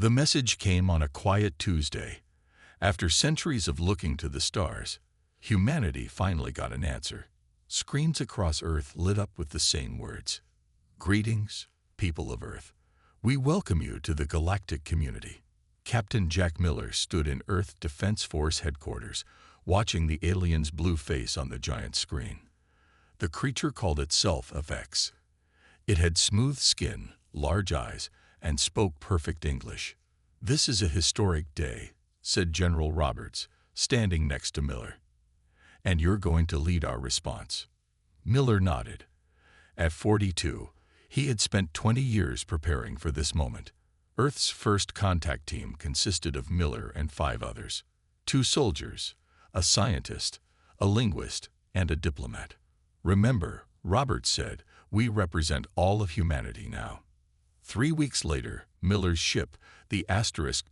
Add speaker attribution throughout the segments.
Speaker 1: The message came on a quiet Tuesday. After centuries of looking to the stars, humanity finally got an answer. Screens across Earth lit up with the same words. Greetings, people of Earth. We welcome you to the Galactic community. Captain Jack Miller stood in Earth Defense Force headquarters, watching the alien's blue face on the giant screen. The creature called itself a Vex. It had smooth skin, large eyes, and spoke perfect English. "This is a historic day," said General Roberts, standing next to Miller. "And you're going to lead our response." Miller nodded. At 42, he had spent 20 years preparing for this moment. Earth's first contact team consisted of Miller and 5 others. 2 soldiers, a scientist, a linguist, and a diplomat. "Remember," Roberts said, "we represent all of humanity now." 3 weeks later, Miller's ship, the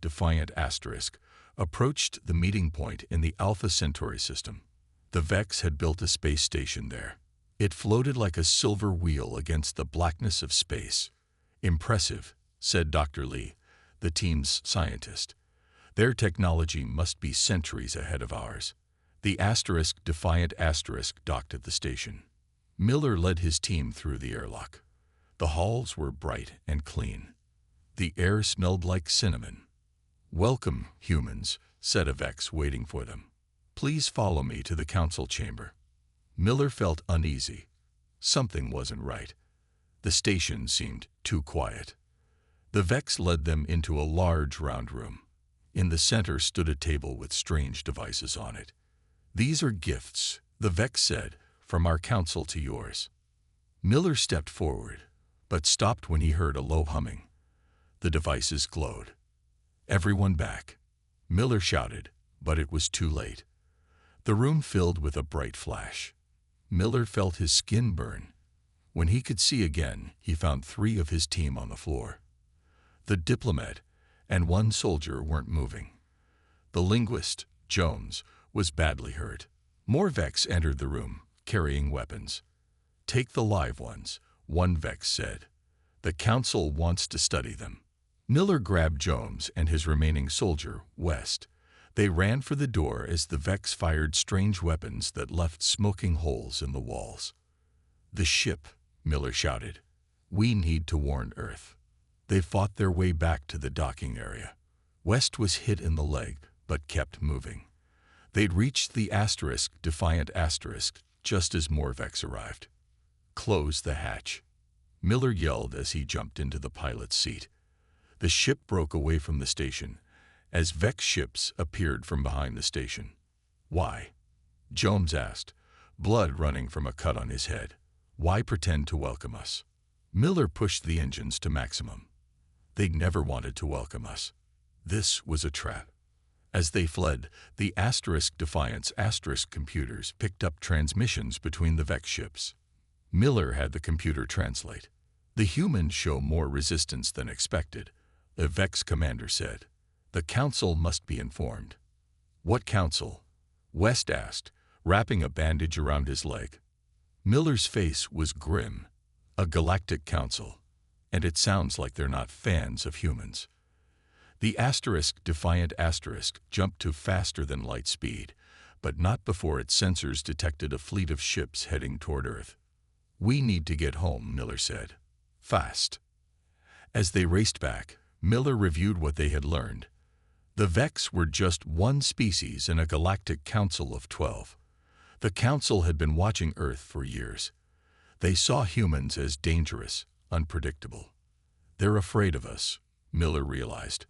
Speaker 1: Defiant Asterisk, approached the meeting point in the Alpha Centauri system. The Vex had built a space station there. It floated like a silver wheel against the blackness of space. "Impressive," said Dr. Lee, the team's scientist. "Their technology must be centuries ahead of ours." The Defiant Asterisk docked at the station. Miller led his team through the airlock. The halls were bright and clean. The air smelled like cinnamon. "Welcome, humans," said a Vex waiting for them. "Please follow me to the council chamber." Miller felt uneasy. Something wasn't right. The station seemed too quiet. The Vex led them into a large round room. In the center stood a table with strange devices on it. "These are gifts," the Vex said, "from our council to yours." Miller stepped forward, but stopped when he heard a low humming. The devices glowed. "Everyone back," Miller shouted, but it was too late. The room filled with a bright flash. Miller felt his skin burn. When he could see again, he found 3 of his team on the floor. The diplomat and 1 soldier weren't moving. The linguist, Jones, was badly hurt. More Vex entered the room, carrying weapons. "Take the live ones," one Vex said. "The council wants to study them." Miller grabbed Jones and his remaining soldier, West. They ran for the door as the Vex fired strange weapons that left smoking holes in the walls. "The ship," Miller shouted. "We need to warn Earth." They fought their way back to the docking area. West was hit in the leg, but kept moving. They'd reached the Defiant Asterisk just as more Vex arrived. "Close the hatch," Miller yelled as he jumped into the pilot's seat. The ship broke away from the station as Vex ships appeared from behind the station. "Why?" Jones asked, blood running from a cut on his head. "Why pretend to welcome us?" Miller pushed the engines to maximum. "They never wanted to welcome us. This was a trap." As they fled, the Defiance Asterisk computers picked up transmissions between the Vex ships. Miller had the computer translate. "The humans show more resistance than expected," the Vex commander said. "The council must be informed." "What council?" West asked, wrapping a bandage around his leg. Miller's face was grim. "A galactic council. And it sounds like they're not fans of humans." The Defiant Asterisk jumped to faster than light speed, but not before its sensors detected a fleet of ships heading toward Earth. "We need to get home," Miller said. "Fast." As they raced back, Miller reviewed what they had learned. The Vex were just one species in a galactic council of 12. The council had been watching Earth for years. They saw humans as dangerous, unpredictable. "They're afraid of us," Miller realized.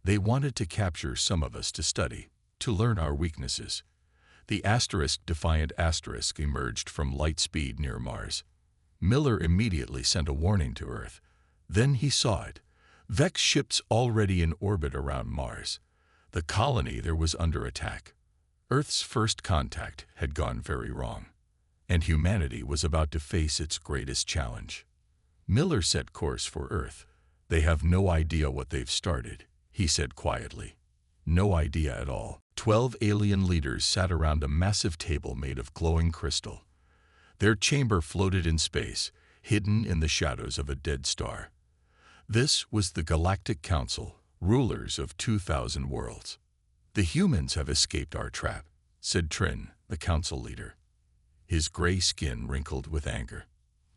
Speaker 1: "They wanted to capture some of us to study, to learn our weaknesses." The Defiant Asterisk emerged from light speed near Mars. Miller immediately sent a warning to Earth. Then he saw it. Vex ships already in orbit around Mars. The colony there was under attack. Earth's first contact had gone very wrong, and humanity was about to face its greatest challenge. Miller set course for Earth. "They have no idea what they've started," he said quietly. "No idea at all." 12 alien leaders sat around a massive table made of glowing crystal. Their chamber floated in space, hidden in the shadows of a dead star. This was the Galactic Council, rulers of 2,000 worlds. The humans have escaped our trap, said Trin, the council leader. His gray skin wrinkled with anger.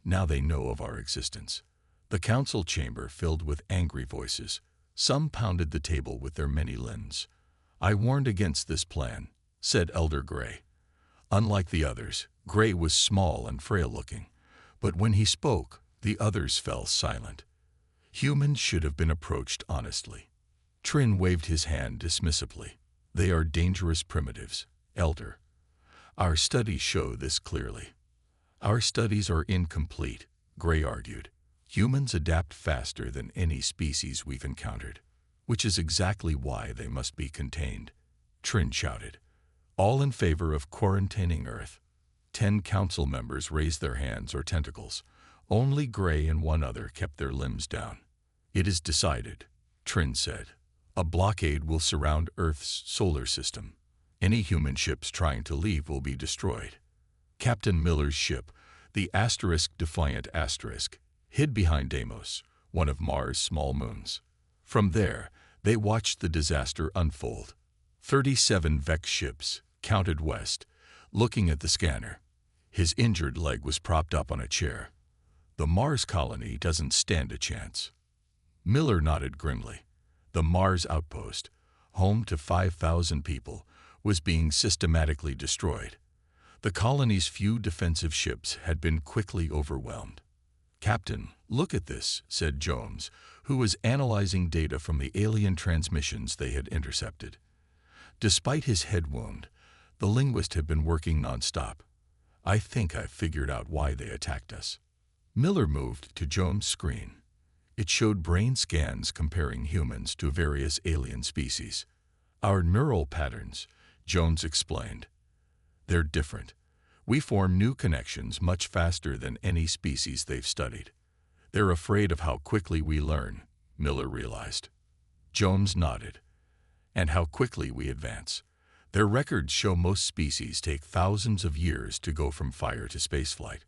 Speaker 1: Now they know of our existence. The council chamber filled with angry voices. Some pounded the table with their many limbs. I warned against this plan, said Elder Gray. Unlike the others, Gray was small and frail-looking, but when he spoke, the others fell silent. Humans should have been approached honestly. Trin waved his hand dismissively. They are dangerous primitives, Elder. Our studies show this clearly. Our studies are incomplete, Gray argued. Humans adapt faster than any species we've encountered, which is exactly why they must be contained, Trin shouted. All in favor of quarantining Earth. 10 council members raised their hands or tentacles. Only Gray and one other kept their limbs down. It is decided, Trin said. A blockade will surround Earth's solar system. Any human ships trying to leave will be destroyed. Captain Miller's ship, the Defiant hid behind Deimos, one of Mars' small moons. From there, they watched the disaster unfold. 37 Vex ships, counted west, looking at the scanner. His injured leg was propped up on a chair. The Mars colony doesn't stand a chance. Miller nodded grimly. The Mars outpost, home to 5,000 people, was being systematically destroyed. The colony's few defensive ships had been quickly overwhelmed. Captain, look at this, said Jones, who was analyzing data from the alien transmissions they had intercepted. Despite his head wound, the linguist had been working nonstop. I think I've figured out why they attacked us. Miller moved to Jones' screen. It showed brain scans comparing humans to various alien species. Our neural patterns, Jones explained. They're different. We form new connections much faster than any species they've studied. They're afraid of how quickly we learn, Miller realized. Jones nodded. And how quickly we advance. Their records show most species take thousands of years to go from fire to spaceflight.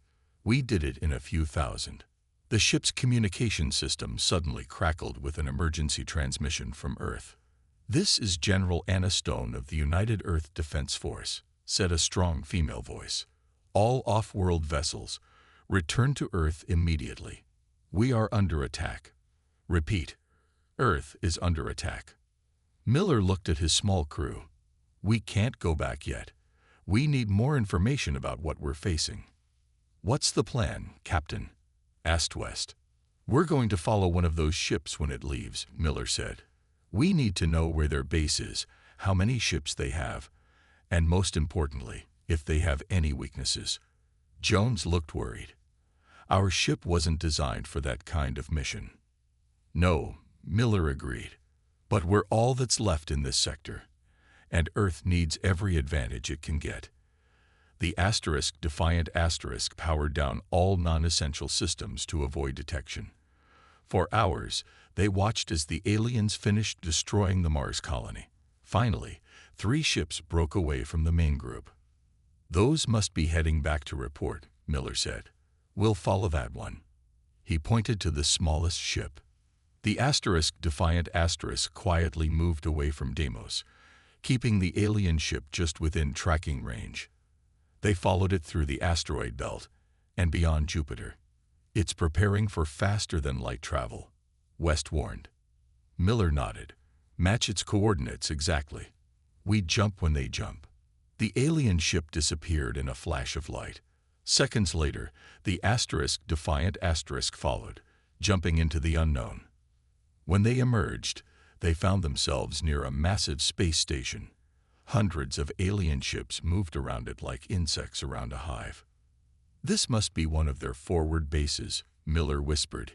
Speaker 1: We did it in a few thousand. The ship's communication system suddenly crackled with an emergency transmission from Earth. This is General Anna Stone of the United Earth Defense Force, said a strong female voice. All off-world vessels, return to Earth immediately. We are under attack. Repeat, Earth is under attack. Miller looked at his small crew. We can't go back yet. We need more information about what we're facing. What's the plan, Captain? Asked West. We're going to follow one of those ships when it leaves, Miller said. We need to know where their base is, how many ships they have, and most importantly, if they have any weaknesses. Jones looked worried. Our ship wasn't designed for that kind of mission. No, Miller agreed. But we're all that's left in this sector, and Earth needs every advantage it can get. The Defiant powered down all non-essential systems to avoid detection. For hours, they watched as the aliens finished destroying the Mars colony. Finally, 3 ships broke away from the main group. Those must be heading back to report, Miller said. We'll follow that one. He pointed to the smallest ship. The Defiant quietly moved away from Deimos, keeping the alien ship just within tracking range. They followed it through the asteroid belt and beyond Jupiter. It's preparing for faster-than-light travel, West warned. Miller nodded. Match its coordinates exactly. We jump when they jump. The alien ship disappeared in a flash of light. Seconds later, the Defiant followed, jumping into the unknown. When they emerged, they found themselves near a massive space station. Hundreds of alien ships moved around it like insects around a hive. This must be one of their forward bases, Miller whispered,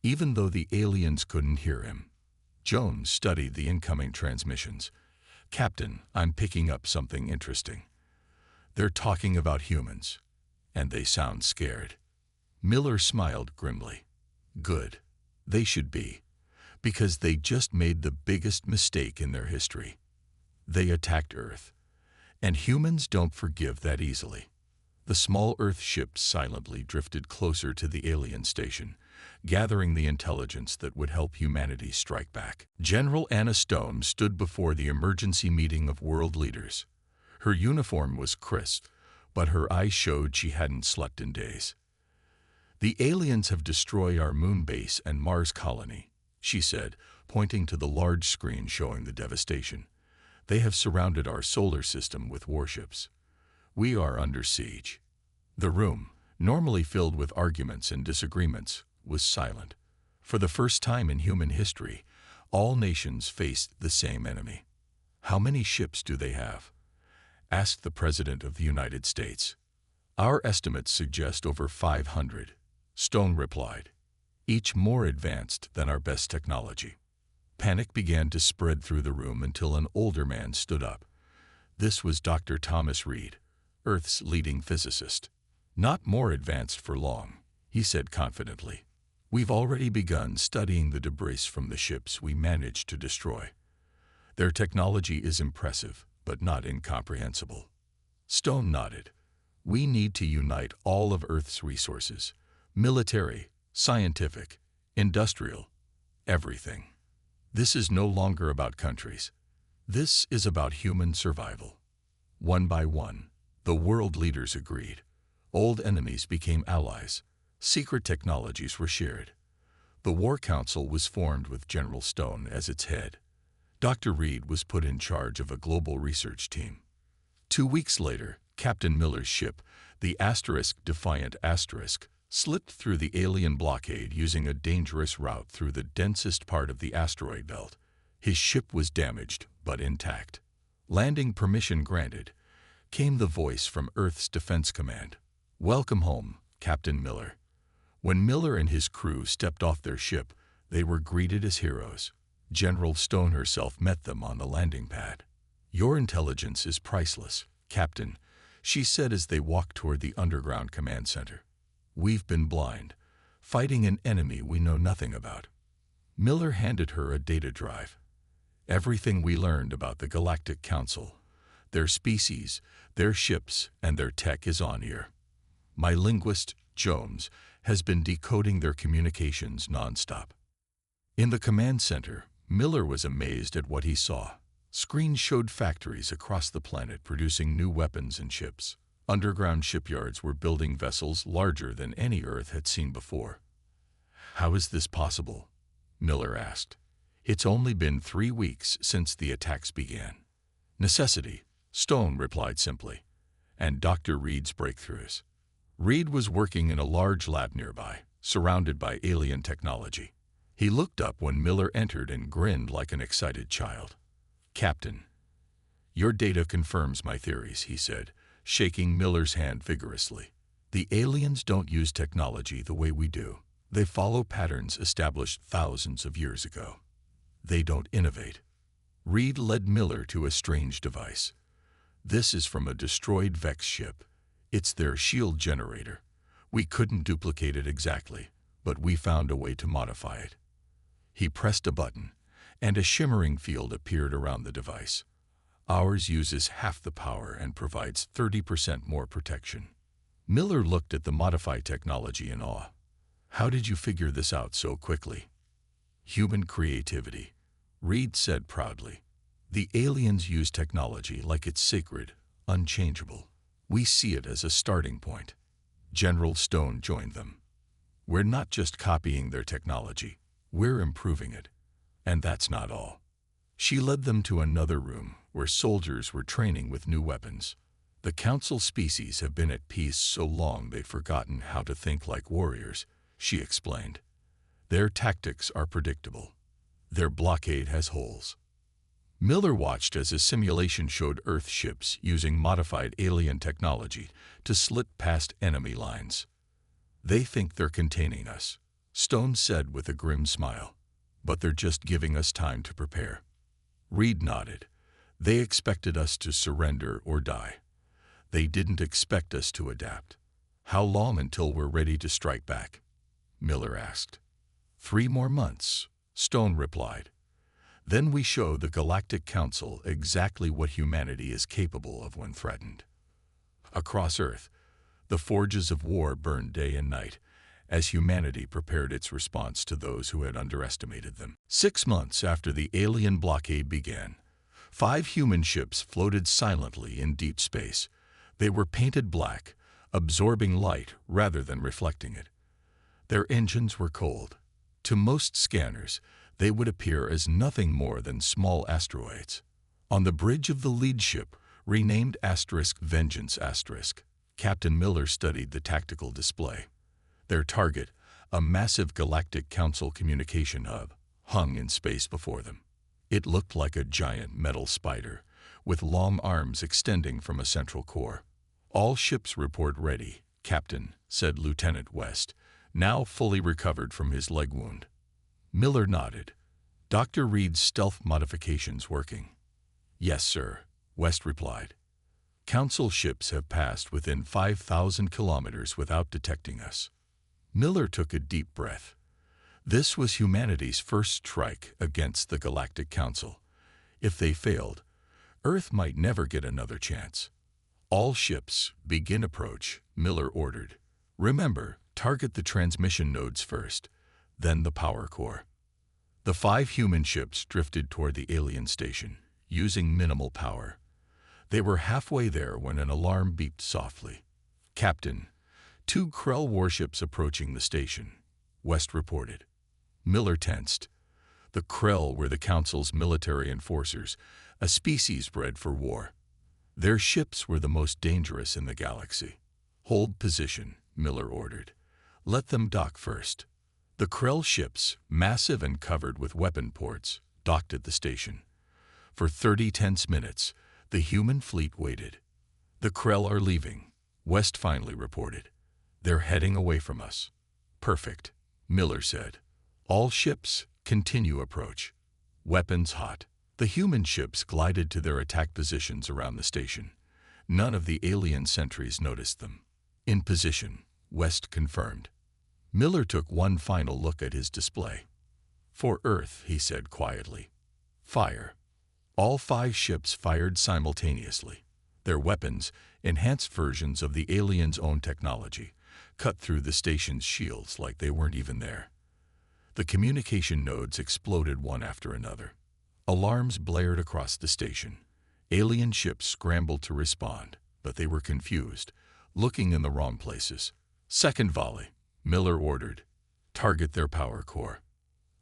Speaker 1: even though the aliens couldn't hear him. Jones studied the incoming transmissions. Captain, I'm picking up something interesting. They're talking about humans, and they sound scared. Miller smiled grimly. Good. They should be, because they just made the biggest mistake in their history. They attacked Earth, and humans don't forgive that easily. The small Earth ship silently drifted closer to the alien station, gathering the intelligence that would help humanity strike back. General Anna Stone stood before the emergency meeting of world leaders. Her uniform was crisp, but her eyes showed she hadn't slept in days. "The aliens have destroyed our moon base and Mars colony," she said, pointing to the large screen showing the devastation. "They have surrounded our solar system with warships. We are under siege." The room, normally filled with arguments and disagreements, was silent. For the first time in human history, all nations faced the same enemy. "How many ships do they have?" asked the President of the United States. "Our estimates suggest over 500, Stone replied, "each more advanced than our best technology." Panic began to spread through the room until an older man stood up. This was Dr. Thomas Reed, Earth's leading physicist. "Not more advanced for long," he said confidently. "We've already begun studying the debris from the ships we managed to destroy. Their technology is impressive, but not incomprehensible." Stone nodded. "We need to unite all of Earth's resources, military, scientific, industrial, everything. This is no longer about countries. This is about human survival." One by one, the world leaders agreed. Old enemies became allies. Secret technologies were shared. The War Council was formed with General Stone as its head. Dr. Reed was put in charge of a global research team. 2 weeks later, Captain Miller's ship, the Defiant Asterisk, slipped through the alien blockade using a dangerous route through the densest part of the asteroid belt. His ship was damaged, but intact. "Landing permission granted," came the voice from Earth's Defense Command. "Welcome home, Captain Miller." When Miller and his crew stepped off their ship, they were greeted as heroes. General Stone herself met them on the landing pad. "Your intelligence is priceless, Captain," she said as they walked toward the underground command center. "We've been blind, fighting an enemy we know nothing about." Miller handed her a data drive. "Everything we learned about the Galactic Council, their species, their ships, and their tech is on here. My linguist, Jones, has been decoding their communications nonstop." In the command center, Miller was amazed at what he saw. Screens showed factories across the planet producing new weapons and ships. Underground shipyards were building vessels larger than any Earth had seen before. "How is this possible?" Miller asked. "It's only been 3 weeks since the attacks began." "Necessity," Stone replied simply, "and Dr. Reed's breakthroughs." Reed was working in a large lab nearby, surrounded by alien technology. He looked up when Miller entered and grinned like an excited child. "Captain, your data confirms my theories," he said, shaking Miller's hand vigorously. "The aliens don't use technology the way we do. They follow patterns established thousands of years ago. They don't innovate." Reed led Miller to a strange device. "This is from a destroyed Vex ship. It's their shield generator. We couldn't duplicate it exactly, but we found a way to modify it." He pressed a button, and a shimmering field appeared around the device. "Ours uses half the power and provides 30% more protection." Miller looked at the modified technology in awe. "How did you figure this out so quickly?" "Human creativity," Reed said proudly. "The aliens use technology like it's sacred, unchangeable. We see it as a starting point." General Stone joined them. "We're not just copying their technology, we're improving it. And that's not all." She led them to another room where soldiers were training with new weapons. "The Council species have been at peace so long they've forgotten how to think like warriors," she explained. "Their tactics are predictable. Their blockade has holes." Miller watched as a simulation showed Earth ships using modified alien technology to slit past enemy lines. "They think they're containing us," Stone said with a grim smile. "But they're just giving us time to prepare." Reed nodded. "They expected us to surrender or die. They didn't expect us to adapt." "How long until we're ready to strike back?" Miller asked. 3 more months, Stone replied. "Then we show the Galactic Council exactly what humanity is capable of when threatened." Across Earth, the forges of war burned day and night, as humanity prepared its response to those who had underestimated them. 6 months after the alien blockade began, 5 human ships floated silently in deep space. They were painted black, absorbing light rather than reflecting it. Their engines were cold. To most scanners, they would appear as nothing more than small asteroids. On the bridge of the lead ship, renamed *Vengeance*, Captain Miller studied the tactical display. Their target, a massive Galactic Council communication hub, hung in space before them. It looked like a giant metal spider, with long arms extending from a central core. "All ships report ready, Captain," said Lieutenant West, now fully recovered from his leg wound. Miller nodded. "Dr. Reed's stealth modifications working?" "Yes, sir," West replied. "Council ships have passed within 5,000 kilometers without detecting us." Miller took a deep breath. This was humanity's first strike against the Galactic Council. If they failed, Earth might never get another chance. "All ships, begin approach," Miller ordered. "Remember, target the transmission nodes first, then the power core." The 5 human ships drifted toward the alien station, using minimal power. They were halfway there when an alarm beeped softly. "Captain, 2 Krell warships approaching the station," West reported. Miller tensed. The Krell were the Council's military enforcers, a species bred for war. Their ships were the most dangerous in the galaxy. "Hold position," Miller ordered. "Let them dock first." The Krell ships, massive and covered with weapon ports, docked at the station. For 30 tense minutes, the human fleet waited. "The Krell are leaving," West finally reported. "They're heading away from us." "Perfect," Miller said. "All ships, continue approach. Weapons hot." The human ships glided to their attack positions around the station. None of the alien sentries noticed them. "In position," West confirmed. Miller took one final look at his display. "For Earth," he said quietly. "Fire." All 5 ships fired simultaneously. Their weapons, enhanced versions of the aliens' own technology, cut through the station's shields like they weren't even there. The communication nodes exploded one after another. Alarms blared across the station. Alien ships scrambled to respond, but they were confused, looking in the wrong places. "Second volley," Miller ordered. "Target their power core."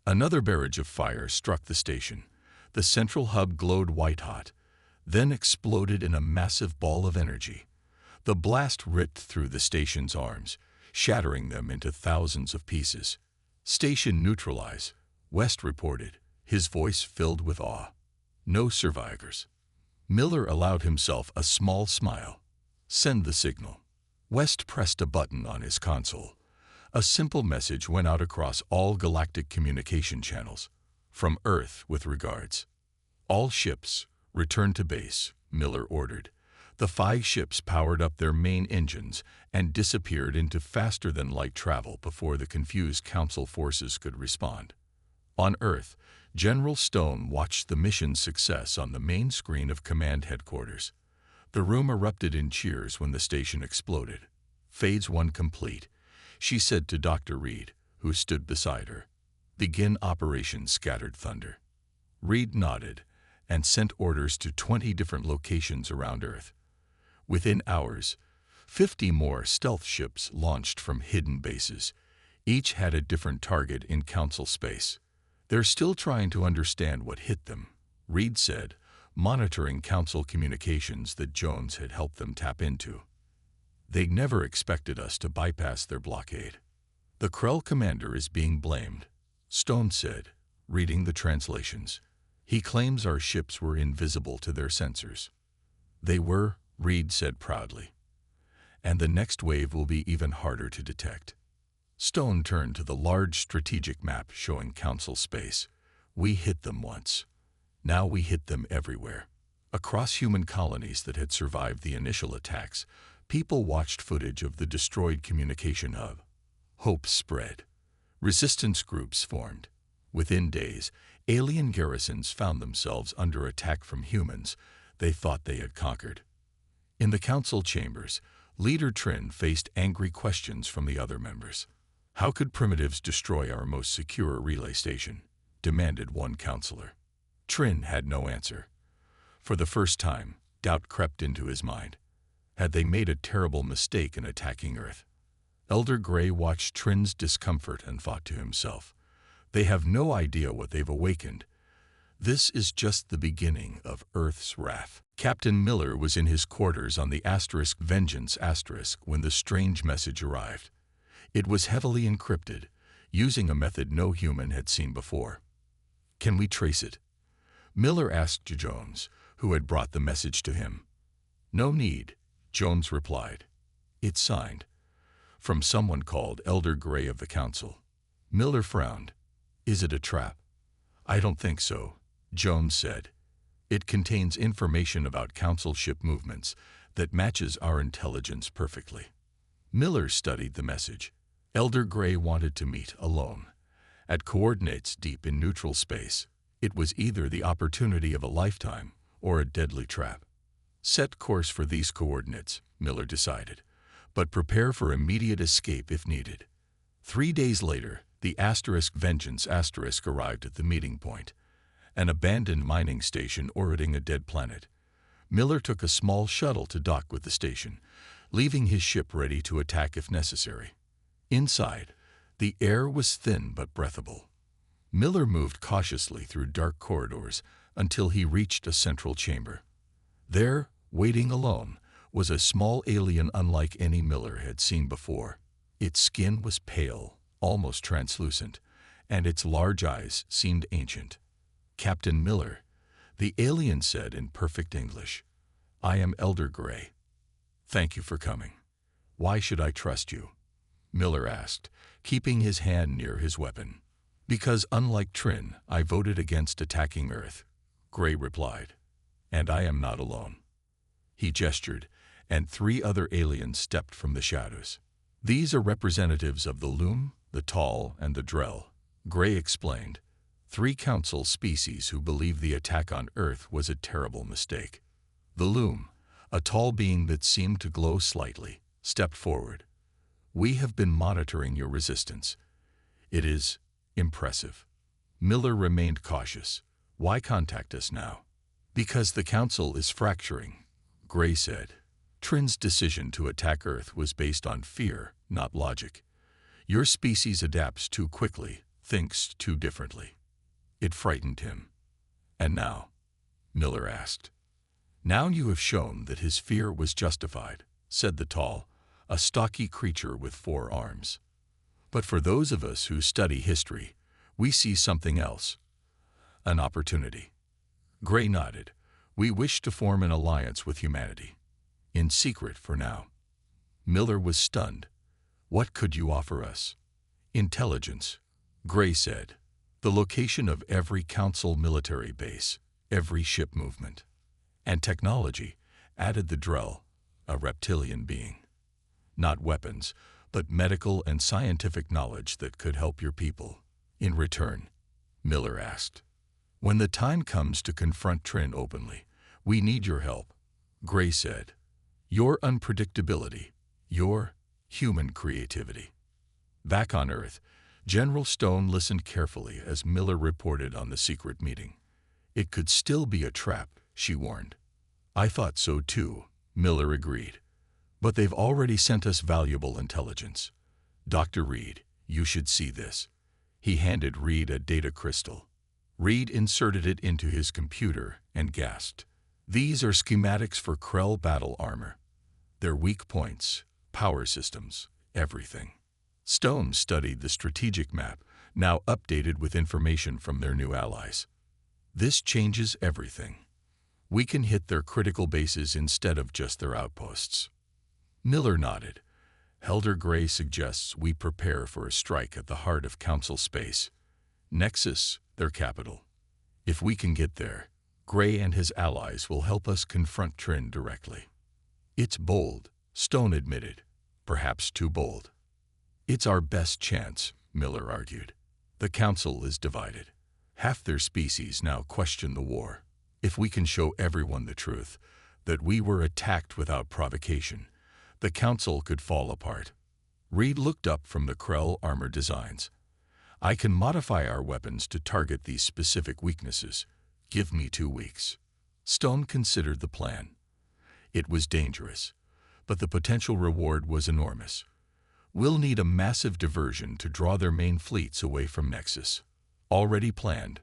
Speaker 1: Another barrage of fire struck the station. The central hub glowed white-hot, then exploded in a massive ball of energy. The blast ripped through the station's arms, shattering them into thousands of pieces. "Station neutralize," West reported, his voice filled with awe. "No survivors." Miller allowed himself a small smile. "Send the signal." West pressed a button on his console. A simple message went out across all galactic communication channels. "From Earth with regards." "All ships, return to base," Miller ordered. The 5 ships powered up their main engines and disappeared into faster-than-light travel before the confused Council forces could respond. On Earth, General Stone watched the mission's success on the main screen of Command Headquarters. The room erupted in cheers when the station exploded. "Phase 1 complete," she said to Dr. Reed, who stood beside her. "Begin Operation Scattered Thunder." Reed nodded and sent orders to 20 different locations around Earth. Within hours, 50 more stealth ships launched from hidden bases. Each had a different target in Council space. "They're still trying to understand what hit them," Reed said, monitoring Council communications that Jones had helped them tap into. "They never expected us to bypass their blockade." "The Krell commander is being blamed," Stone said, reading the translations. "He claims our ships were invisible to their sensors." "They were," Reed said proudly. "And the next wave will be even harder to detect." Stone turned to the large strategic map showing Council space. "We hit them once. Now we hit them everywhere." Across human colonies that had survived the initial attacks, people watched footage of the destroyed communication hub. Hope spread. Resistance groups formed. Within days, alien garrisons found themselves under attack from humans they thought they had conquered. In the Council chambers, Leader Trin faced angry questions from the other members. How could primitives destroy our most secure relay station? Demanded one counselor. Trin had no answer. For the first time, doubt crept into his mind. Had they made a terrible mistake in attacking Earth? Elder Gray watched Trin's discomfort and thought to himself, they have no idea what they've awakened. This is just the beginning of Earth's wrath. Captain Miller was in his quarters on the Vengeance when the strange message arrived. It was heavily encrypted, using a method no human had seen before. Can we trace it? Miller asked Jones, who had brought the message to him. No need, Jones replied. It's signed. From someone called Elder Gray of the Council. Miller frowned. Is it a trap? I don't think so, Jones said. It contains information about Council ship movements that matches our intelligence perfectly. Miller studied the message. Elder Gray wanted to meet alone. At coordinates deep in neutral space, it was either the opportunity of a lifetime or a deadly trap. Set course for these coordinates, Miller decided, but prepare for immediate escape if needed. 3 days later, the Vengeance arrived at the meeting point, an abandoned mining station orbiting a dead planet. Miller took a small shuttle to dock with the station, leaving his ship ready to attack if necessary. Inside, the air was thin but breathable. Miller moved cautiously through dark corridors until he reached a central chamber. There, waiting alone, was a small alien unlike any Miller had seen before. Its skin was pale, almost translucent, and its large eyes seemed ancient. Captain Miller, the alien said in perfect English, I am Elder Gray. Thank you for coming. Why should I trust you? Miller asked, keeping his hand near his weapon. Because unlike Trin, I voted against attacking Earth, Gray replied. And I am not alone. He gestured, and 3 other aliens stepped from the shadows. These are representatives of the Loom, the Tall, and the Drell, Gray explained. 3 Council species who believe the attack on Earth was a terrible mistake. The Loom, a tall being that seemed to glow slightly, stepped forward. We have been monitoring your resistance. It is impressive. Miller remained cautious. Why contact us now? Because the Council is fracturing, Gray said. Trin's decision to attack Earth was based on fear, not logic. Your species adapts too quickly, thinks too differently. It frightened him. And now? Miller asked. Now you have shown that his fear was justified, said the Tall, a stocky creature with 4 arms. But for those of us who study history, we see something else. An opportunity. Gray nodded. We wish to form an alliance with humanity. In secret for now. Miller was stunned. What could you offer us? Intelligence, Gray said. The location of every Council military base, every ship movement. And technology, added the Drell, a reptilian being. Not weapons, but medical and scientific knowledge that could help your people. In return, Miller asked. When the time comes to confront Trin openly, we need your help, Gray said. Your unpredictability, your human creativity. Back on Earth, General Stone listened carefully as Miller reported on the secret meeting. It could still be a trap, she warned. I thought so too, Miller agreed. But they've already sent us valuable intelligence. Dr. Reed, you should see this. He handed Reed a data crystal. Reed inserted it into his computer and gasped. These are schematics for Krell battle armor. Their weak points, power systems, everything. Stone studied the strategic map, now updated with information from their new allies. This changes everything. We can hit their critical bases instead of just their outposts. Miller nodded. Elder Gray suggests we prepare for a strike at the heart of Council space. Nexus, their capital. If we can get there, Gray and his allies will help us confront Trin directly. It's bold, Stone admitted. Perhaps too bold. It's our best chance, Miller argued. The Council is divided. Half their species now question the war. If we can show everyone the truth, that we were attacked without provocation, the Council could fall apart. Reed looked up from the Krell armor designs. I can modify our weapons to target these specific weaknesses. Give me 2 weeks. Stone considered the plan. It was dangerous, but the potential reward was enormous. We'll need a massive diversion to draw their main fleets away from Nexus. Already planned,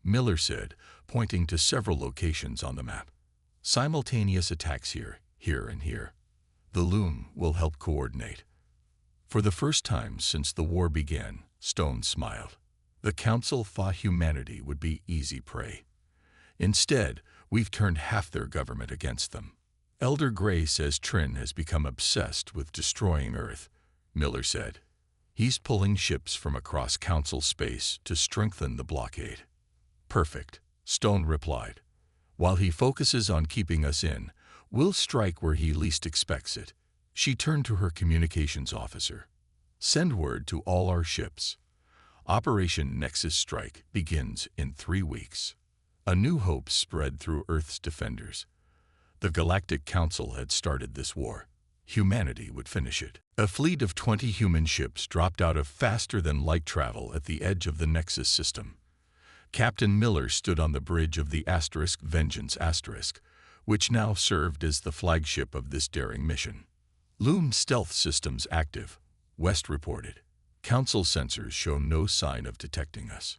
Speaker 1: Miller said, pointing to several locations on the map. Simultaneous attacks here, and here. The loom will help coordinate. For the first time since the war began, Stone smiled. The Council thought humanity would be easy prey. Instead, we've turned half their government against them. Elder Gray says Trin has become obsessed with destroying Earth, Miller said. He's pulling ships from across Council space to strengthen the blockade. Perfect, Stone replied. While he focuses on keeping us in, we'll strike where he least expects it. She turned to her communications officer. Send word to all our ships. Operation Nexus Strike begins in 3 weeks. A new hope spread through Earth's defenders. The Galactic Council had started this war. Humanity would finish it. A fleet of 20 human ships dropped out of faster-than-light travel at the edge of the Nexus system. Captain Miller stood on the bridge of the Vengeance which now served as the flagship of this daring mission. Loom stealth systems active, West reported. Council sensors show no sign of detecting us.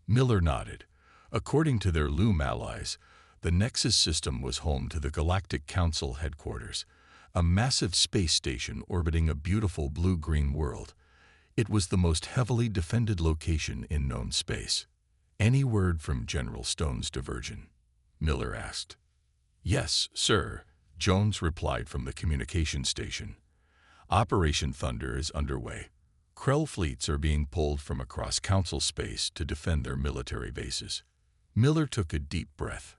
Speaker 1: Miller nodded. According to their Loom allies, the Nexus system was home to the Galactic Council headquarters, a massive space station orbiting a beautiful blue-green world. It was the most heavily defended location in known space. Any word from General Stone's diversion? Miller asked. Yes, sir, Jones replied from the communication station. Operation Thunder is underway. Krell fleets are being pulled from across Council space to defend their military bases. Miller took a deep breath.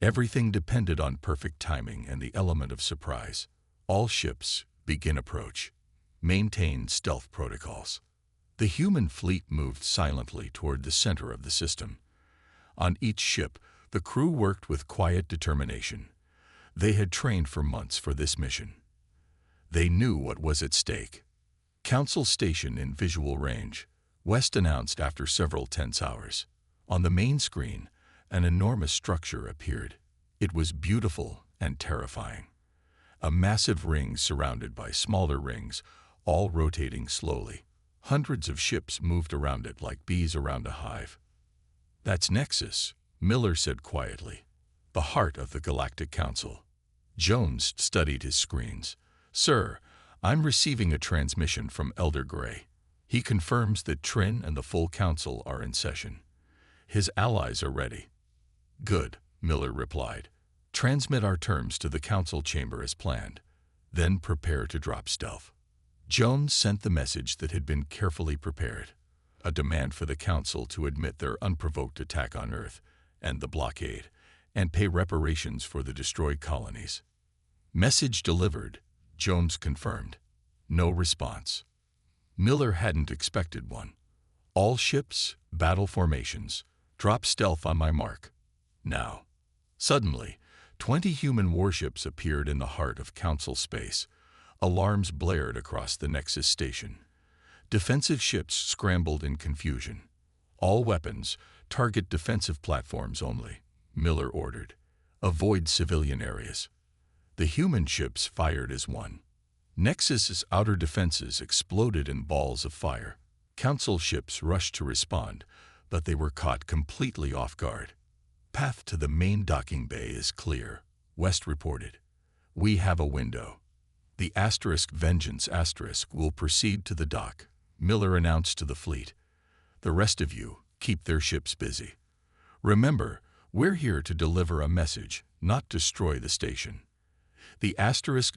Speaker 1: Everything depended on perfect timing and the element of surprise. All ships, begin approach. Maintain stealth protocols. The human fleet moved silently toward the center of the system. On each ship, the crew worked with quiet determination. They had trained for months for this mission. They knew what was at stake. Council station in visual range, West announced after several tense hours. On the main screen, an enormous structure appeared. It was beautiful and terrifying. A massive ring surrounded by smaller rings, all rotating slowly. Hundreds of ships moved around it like bees around a hive. That's Nexus, Miller said quietly, the heart of the Galactic Council. Jones studied his screens. Sir, I'm receiving a transmission from Elder Gray. He confirms that Trin and the full council are in session. His allies are ready. Good, Miller replied. Transmit our terms to the council chamber as planned. Then prepare to drop stealth. Jones sent the message that had been carefully prepared, a demand for the council to admit their unprovoked attack on Earth and the blockade, and pay reparations for the destroyed colonies. Message delivered, Jones confirmed. No response. Miller hadn't expected one. All ships, battle formations, drop stealth on my mark. Now. Suddenly, 20 human warships appeared in the heart of Council space. Alarms blared across the Nexus station. Defensive ships scrambled in confusion. All weapons, target defensive platforms only, Miller ordered. Avoid civilian areas. The human ships fired as one. Nexus's outer defenses exploded in balls of fire. Council ships rushed to respond, but they were caught completely off guard. Path to the main docking bay is clear, West reported. We have a window. The Vengeance will proceed to the dock, Miller announced to the fleet. The rest of you, keep their ships busy. Remember, we're here to deliver a message, not destroy the station. The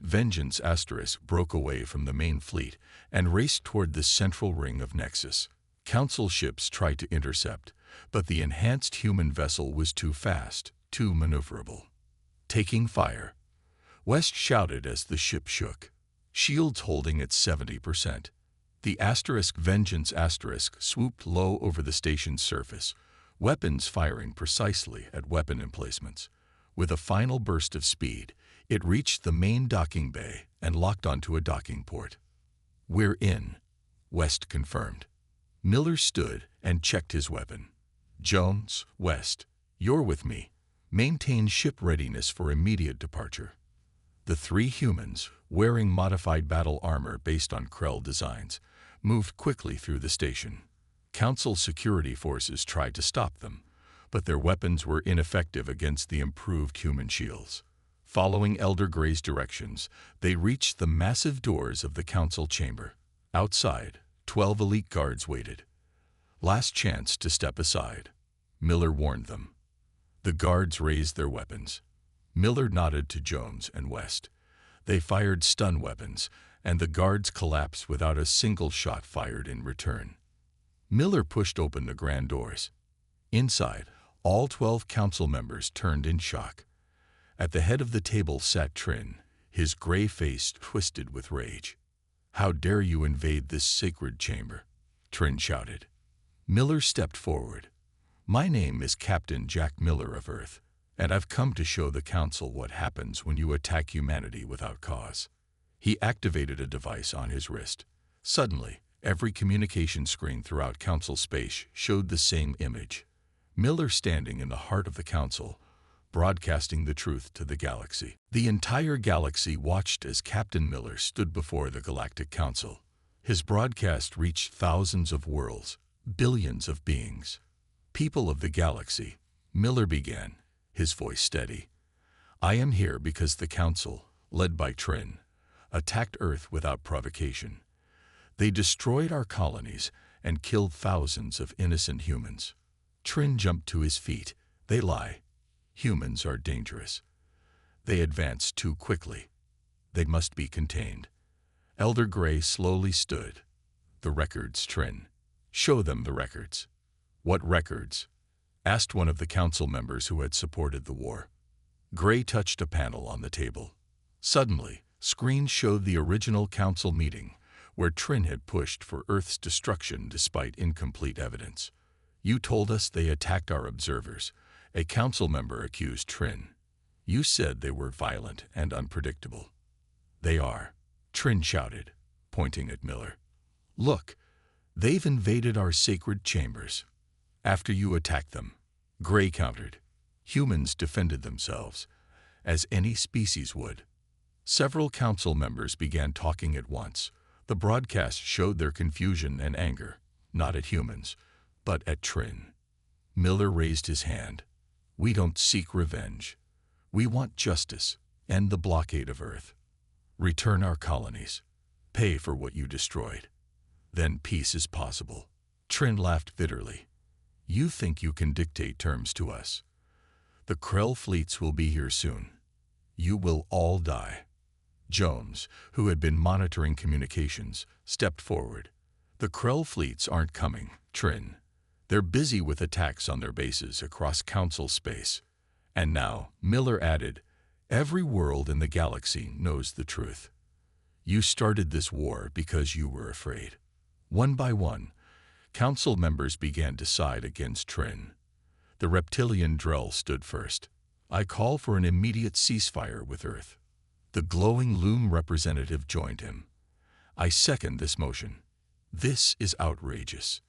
Speaker 1: Vengeance broke away from the main fleet and raced toward the central ring of Nexus. Council ships tried to intercept, but the enhanced human vessel was too fast, too maneuverable. Taking fire, West shouted as the ship shook, shields holding at 70%. The Vengeance swooped low over the station's surface, weapons firing precisely at weapon emplacements. With a final burst of speed, it reached the main docking bay and locked onto a docking port. "We're in," West confirmed. Miller stood and checked his weapon. "Jones, West, you're with me. Maintain ship readiness for immediate departure." The three humans, wearing modified battle armor based on Krell designs, moved quickly through the station. Council security forces tried to stop them, but their weapons were ineffective against the improved human shields. Following Elder Gray's directions, they reached the massive doors of the council chamber. Outside, 12 elite guards waited. "Last chance to step aside," Miller warned them. The guards raised their weapons. Miller nodded to Jones and West. They fired stun weapons, and the guards collapsed without a single shot fired in return. Miller pushed open the grand doors. Inside, all 12 council members turned in shock. At the head of the table sat Trin, his gray face twisted with rage. "How dare you invade this sacred chamber?" Trin shouted. Miller stepped forward. "My name is Captain Jack Miller of Earth, and I've come to show the Council what happens when you attack humanity without cause." He activated a device on his wrist. Suddenly, every communication screen throughout Council space showed the same image. Miller standing in the heart of the Council, broadcasting the truth to the galaxy. The entire galaxy watched as Captain Miller stood before the Galactic Council. His broadcast reached thousands of worlds, billions of beings. "People of the galaxy," Miller began, his voice steady. "I am here because the Council, led by Trin, attacked Earth without provocation. They destroyed our colonies and killed thousands of innocent humans." Trin jumped to his feet. "They lie. Humans are dangerous. They advance too quickly. They must be contained." Elder Gray slowly stood. "The records, Trin. Show them the records." "What records?" asked one of the council members who had supported the war. Gray touched a panel on the table. Suddenly, screens showed the original council meeting, where Trin had pushed for Earth's destruction despite incomplete evidence. "You told us they attacked our observers," a council member accused Trin. "You said they were violent and unpredictable." "They are," Trin shouted, pointing at Miller. "Look, they've invaded our sacred chambers." "After you attacked them," Gray countered. "Humans defended themselves, as any species would." Several council members began talking at once. The broadcast showed their confusion and anger, not at humans, but at Trin. Miller raised his hand. "We don't seek revenge. We want justice, end the blockade of Earth. Return our colonies. Pay for what you destroyed. Then peace is possible." Trin laughed bitterly. "You think you can dictate terms to us? The Krell fleets will be here soon. You will all die." Jones, who had been monitoring communications, stepped forward. "The Krell fleets aren't coming, Trin. They're busy with attacks on their bases across Council space." And now, Miller added, "Every world in the galaxy knows the truth. You started this war because you were afraid." One by one, Council members began to side against Trin. The reptilian Drell stood first. "I call for an immediate ceasefire with Earth." The glowing loom representative joined him. "I second this motion. This is outrageous,"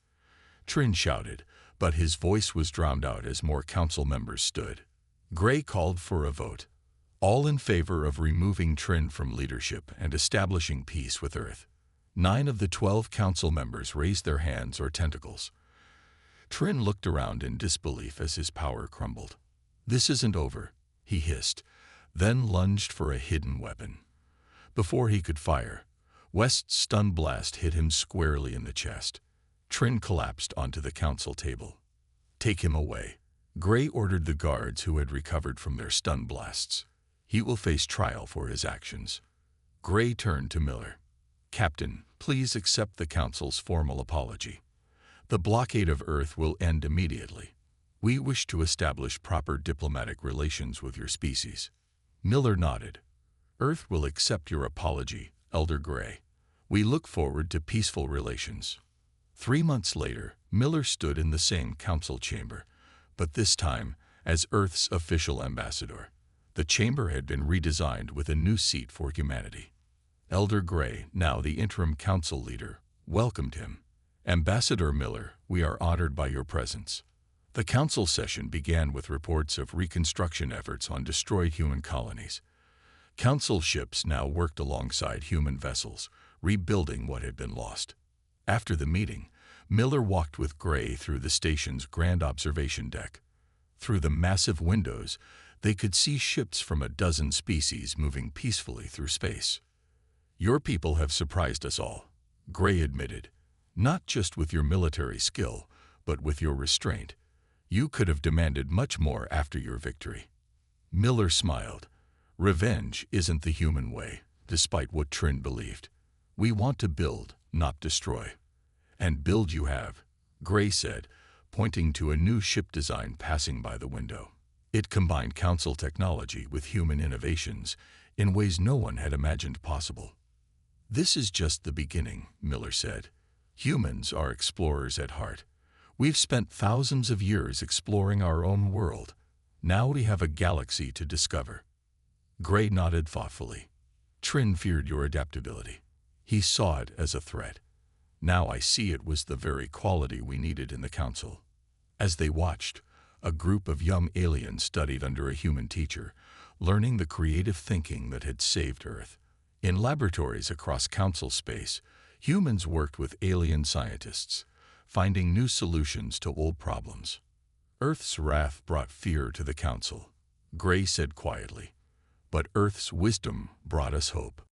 Speaker 1: Trin shouted, but his voice was drowned out as more council members stood. Gray called for a vote. All in favor of removing Trin from leadership and establishing peace with Earth. 9 of the 12 council members raised their hands or tentacles. Trin looked around in disbelief as his power crumbled. "This isn't over," he hissed, then lunged for a hidden weapon. Before he could fire, West's stun blast hit him squarely in the chest. Trin collapsed onto the council table. "Take him away," Gray ordered the guards who had recovered from their stun blasts. "He will face trial for his actions." Gray turned to Miller. "Captain, please accept the Council's formal apology. The blockade of Earth will end immediately. We wish to establish proper diplomatic relations with your species." Miller nodded. "Earth will accept your apology, Elder Gray. We look forward to peaceful relations." 3 months later, Miller stood in the same council chamber, but this time as Earth's official ambassador. The chamber had been redesigned with a new seat for humanity. Elder Gray, now the interim council leader, welcomed him. "Ambassador Miller, we are honored by your presence." The council session began with reports of reconstruction efforts on destroyed human colonies. Council ships now worked alongside human vessels, rebuilding what had been lost. After the meeting, Miller walked with Gray through the station's grand observation deck. Through the massive windows, they could see ships from a dozen species moving peacefully through space. "Your people have surprised us all," Gray admitted, "not just with your military skill, but with your restraint. You could have demanded much more after your victory." Miller smiled. "Revenge isn't the human way, despite what Trin believed. We want to build, not destroy." "And build you have," Gray said, pointing to a new ship design passing by the window. It combined council technology with human innovations in ways no one had imagined possible. "This is just the beginning," Miller said. "Humans are explorers at heart. We've spent thousands of years exploring our own world. Now we have a galaxy to discover." Gray nodded thoughtfully. "Trin feared your adaptability. He saw it as a threat. Now I see it was the very quality we needed in the council." As they watched, a group of young aliens studied under a human teacher, learning the creative thinking that had saved Earth. In laboratories across council space, humans worked with alien scientists, finding new solutions to old problems. "Earth's wrath brought fear to the council," Gray said quietly, "but Earth's wisdom brought us hope."